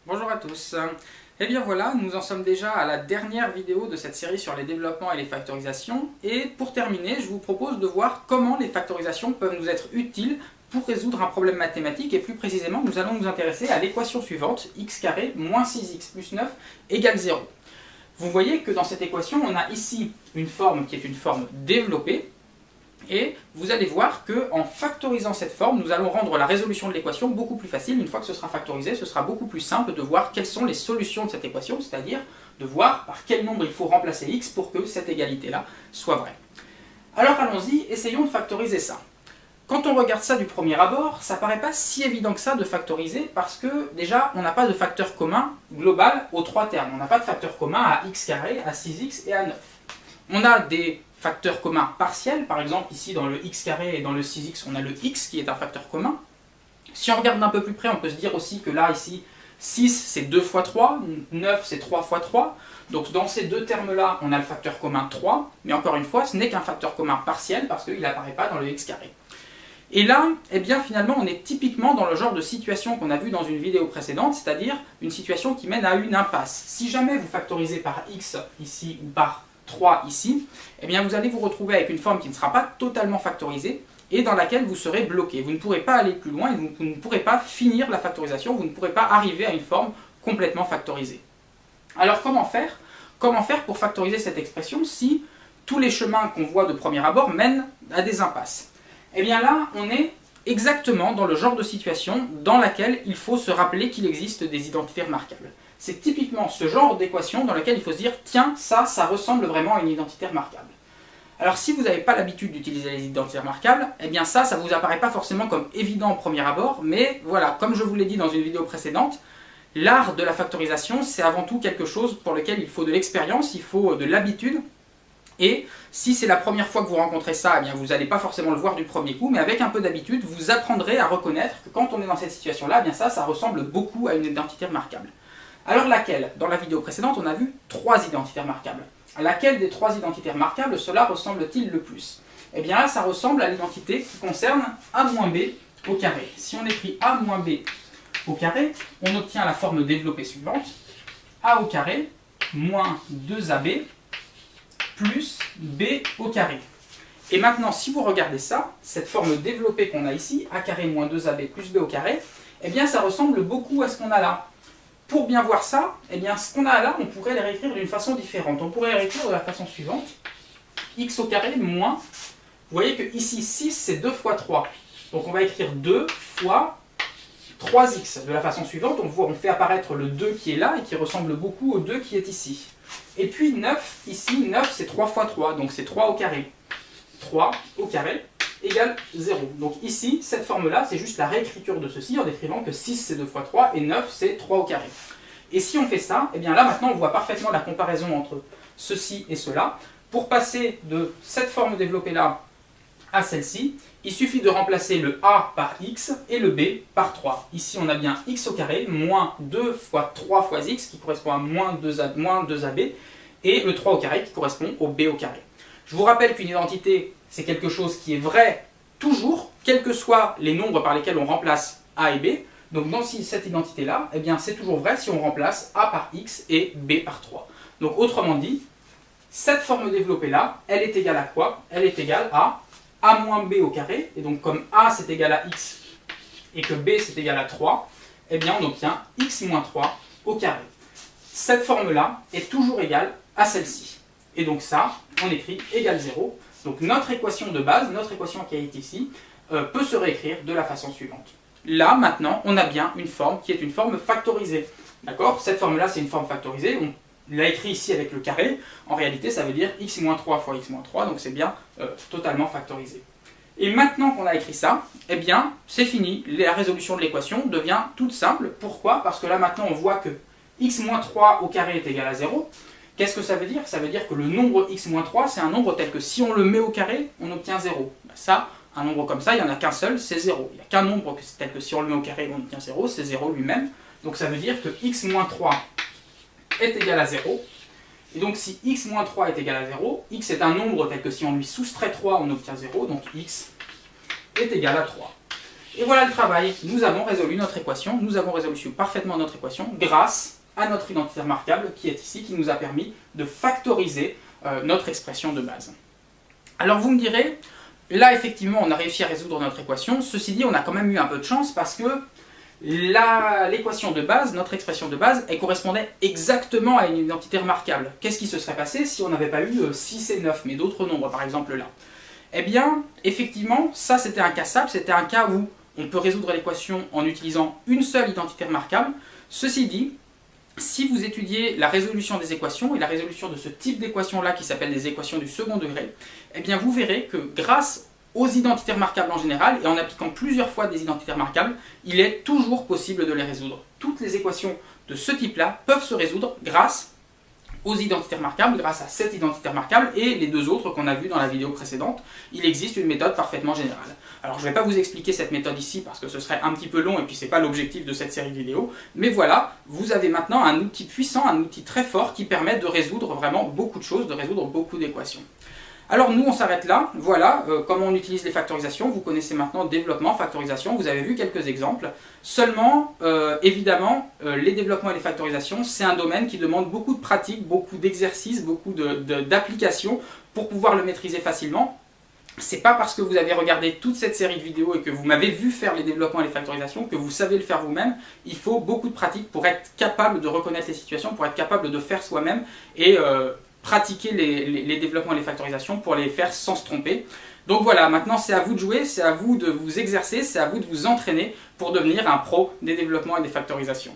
Bonjour à tous. Et bien voilà, nous en sommes déjà à la dernière vidéo de cette série sur les développements et les factorisations. Et pour terminer, je vous propose de voir comment les factorisations peuvent nous être utiles pour résoudre un problème mathématique. Et plus précisément, nous allons nous intéresser à l'équation suivante, x carré moins 6x plus 9 égale 0. Vous voyez que dans cette équation, on a ici une forme qui est une forme développée. Et vous allez voir qu'en factorisant cette forme, nous allons rendre la résolution de l'équation beaucoup plus facile. Une fois que ce sera factorisé, ce sera beaucoup plus simple de voir quelles sont les solutions de cette équation, c'est-à-dire de voir par quel nombre il faut remplacer x pour que cette égalité-là soit vraie. Alors allons-y, essayons de factoriser ça. Quand on regarde ça du premier abord, ça ne paraît pas si évident que ça de factoriser parce que déjà, on n'a pas de facteur commun global aux trois termes. On n'a pas de facteur commun à x carré, à 6x et à 9. On a des facteurs communs partiels, par exemple ici dans le x carré et dans le 6x on a le x qui est un facteur commun. Si on regarde d'un peu plus près, on peut se dire aussi que là ici 6 c'est 2 fois 3, 9 c'est 3 fois 3, donc dans ces deux termes là on a le facteur commun 3, mais encore une fois ce n'est qu'un facteur commun partiel parce qu'il n'apparaît pas dans le x carré. Et là, eh bien finalement on est typiquement dans le genre de situation qu'on a vu dans une vidéo précédente, c'est-à-dire une situation qui mène à une impasse. Si jamais vous factorisez par x ici ou par 3 ici, eh bien vous allez vous retrouver avec une forme qui ne sera pas totalement factorisée et dans laquelle vous serez bloqué. Vous ne pourrez pas aller plus loin et vous ne pourrez pas finir la factorisation, vous ne pourrez pas arriver à une forme complètement factorisée. Alors comment faire? Comment faire pour factoriser cette expression si tous les chemins qu'on voit de premier abord mènent à des impasses? Eh bien là, on est exactement dans le genre de situation dans laquelle il faut se rappeler qu'il existe des identités remarquables. C'est typiquement ce genre d'équation dans laquelle il faut se dire « Tiens, ça ressemble vraiment à une identité remarquable ». Alors si vous n'avez pas l'habitude d'utiliser les identités remarquables, eh bien ça ne vous apparaît pas forcément comme évident au premier abord, mais voilà, comme je vous l'ai dit dans une vidéo précédente, l'art de la factorisation, c'est avant tout quelque chose pour lequel il faut de l'expérience, il faut de l'habitude, et si c'est la première fois que vous rencontrez ça, eh bien vous n'allez pas forcément le voir du premier coup, mais avec un peu d'habitude, vous apprendrez à reconnaître que quand on est dans cette situation-là, eh bien ça ressemble beaucoup à une identité remarquable. Alors laquelle? Dans la vidéo précédente, on a vu 3 identités remarquables. À laquelle des 3 identités remarquables cela ressemble-t-il le plus? Eh bien là, ça ressemble à l'identité qui concerne a moins b au carré. Si on écrit a moins b au carré, on obtient la forme développée suivante. A au carré moins 2ab plus b au carré. Et maintenant, si vous regardez ça, cette forme développée qu'on a ici, a carré moins 2ab plus b au carré, eh bien ça ressemble beaucoup à ce qu'on a là. Pour bien voir ça, eh bien, ce qu'on a là, on pourrait les réécrire d'une façon différente. On pourrait les réécrire de la façon suivante. X au carré moins, vous voyez que ici 6 c'est 2 fois 3. Donc on va écrire 2 fois 3x. De la façon suivante, on fait apparaître le 2 qui est là et qui ressemble beaucoup au 2 qui est ici. Et puis 9, ici 9 c'est 3 fois 3, donc c'est 3 au carré. 3 au carré égale 0. Donc ici, cette forme-là, c'est juste la réécriture de ceci en décrivant que 6 c'est 2 fois 3 et 9 c'est 3 au carré. Et si on fait ça, eh bien là maintenant on voit parfaitement la comparaison entre ceci et cela. Pour passer de cette forme développée-là à celle-ci, il suffit de remplacer le a par x et le b par 3. Ici on a bien x au carré moins 2 fois 3 fois x qui correspond à moins 2ab et le 3 au carré qui correspond au b au carré. Je vous rappelle qu'une identité, c'est quelque chose qui est vrai toujours, quels que soient les nombres par lesquels on remplace a et b. Donc dans cette identité-là, eh bien c'est toujours vrai si on remplace a par x et b par 3. Donc autrement dit, cette forme développée-là, elle est égale à quoi? Elle est égale à a moins b au carré. Et donc comme a c'est égal à x et que b c'est égal à 3, eh bien on obtient x moins 3 au carré. Cette forme-là est toujours égale à celle-ci. Et donc ça, on écrit égale 0. Donc notre équation de base, notre équation qui est ici, peut se réécrire de la façon suivante. Là, maintenant, on a bien une forme qui est une forme factorisée. D'accord? Cette forme-là, c'est une forme factorisée. On l'a écrit ici avec le carré. En réalité, ça veut dire x moins 3 fois x moins 3, donc c'est bien totalement factorisé. Et maintenant qu'on a écrit ça, eh bien, c'est fini. La résolution de l'équation devient toute simple. Pourquoi? Parce que là, maintenant, on voit que x moins 3 au carré est égal à 0. Qu'est-ce que ça veut dire? Ça veut dire que le nombre x-3, c'est un nombre tel que si on le met au carré, on obtient 0. Ça, un nombre comme ça, il n'y en a qu'un seul, c'est 0. Il n'y a qu'un nombre tel que si on le met au carré, on obtient 0, c'est 0 lui-même. Donc ça veut dire que x-3 est égal à 0. Et donc si x-3 est égal à 0, x est un nombre tel que si on lui soustrait 3, on obtient 0. Donc x est égal à 3. Et voilà le travail. Nous avons résolu notre équation, nous avons résolu parfaitement notre équation grâce à notre identité remarquable qui est ici, qui nous a permis de factoriser notre expression de base. Alors vous me direz, là effectivement on a réussi à résoudre notre équation, ceci dit on a quand même eu un peu de chance parce que l'équation de base, notre expression de base, elle correspondait exactement à une identité remarquable. Qu'est-ce qui se serait passé si on n'avait pas eu 6 et 9, mais d'autres nombres par exemple là? Eh bien, effectivement, ça c'était un cas simple, c'était un cas où on peut résoudre l'équation en utilisant une seule identité remarquable. Ceci dit, si vous étudiez la résolution des équations, et la résolution de ce type d'équations-là qui s'appelle des équations du second degré, eh bien vous verrez que grâce aux identités remarquables en général, et en appliquant plusieurs fois des identités remarquables, il est toujours possible de les résoudre. Toutes les équations de ce type-là peuvent se résoudre grâce aux identités remarquables, grâce à cette identité remarquable et les deux autres qu'on a vues dans la vidéo précédente. Il existe une méthode parfaitement générale. Alors je ne vais pas vous expliquer cette méthode ici parce que ce serait un petit peu long et puis ce n'est pas l'objectif de cette série de vidéos, mais voilà, vous avez maintenant un outil puissant, un outil très fort qui permet de résoudre vraiment beaucoup de choses, de résoudre beaucoup d'équations. Alors nous on s'arrête là, voilà comment on utilise les factorisations, vous connaissez maintenant développement, factorisation, vous avez vu quelques exemples. Seulement, évidemment, les développements et les factorisations, c'est un domaine qui demande beaucoup de pratique, beaucoup d'exercices, beaucoup d'applications pour pouvoir le maîtriser facilement. C'est pas parce que vous avez regardé toute cette série de vidéos et que vous m'avez vu faire les développements et les factorisations que vous savez le faire vous-même. Il faut beaucoup de pratique pour être capable de reconnaître les situations, pour être capable de faire soi-même et pratiquer les développements et les factorisations pour les faire sans se tromper. Donc voilà, maintenant c'est à vous de jouer, c'est à vous de vous exercer, c'est à vous de vous entraîner pour devenir un pro des développements et des factorisations.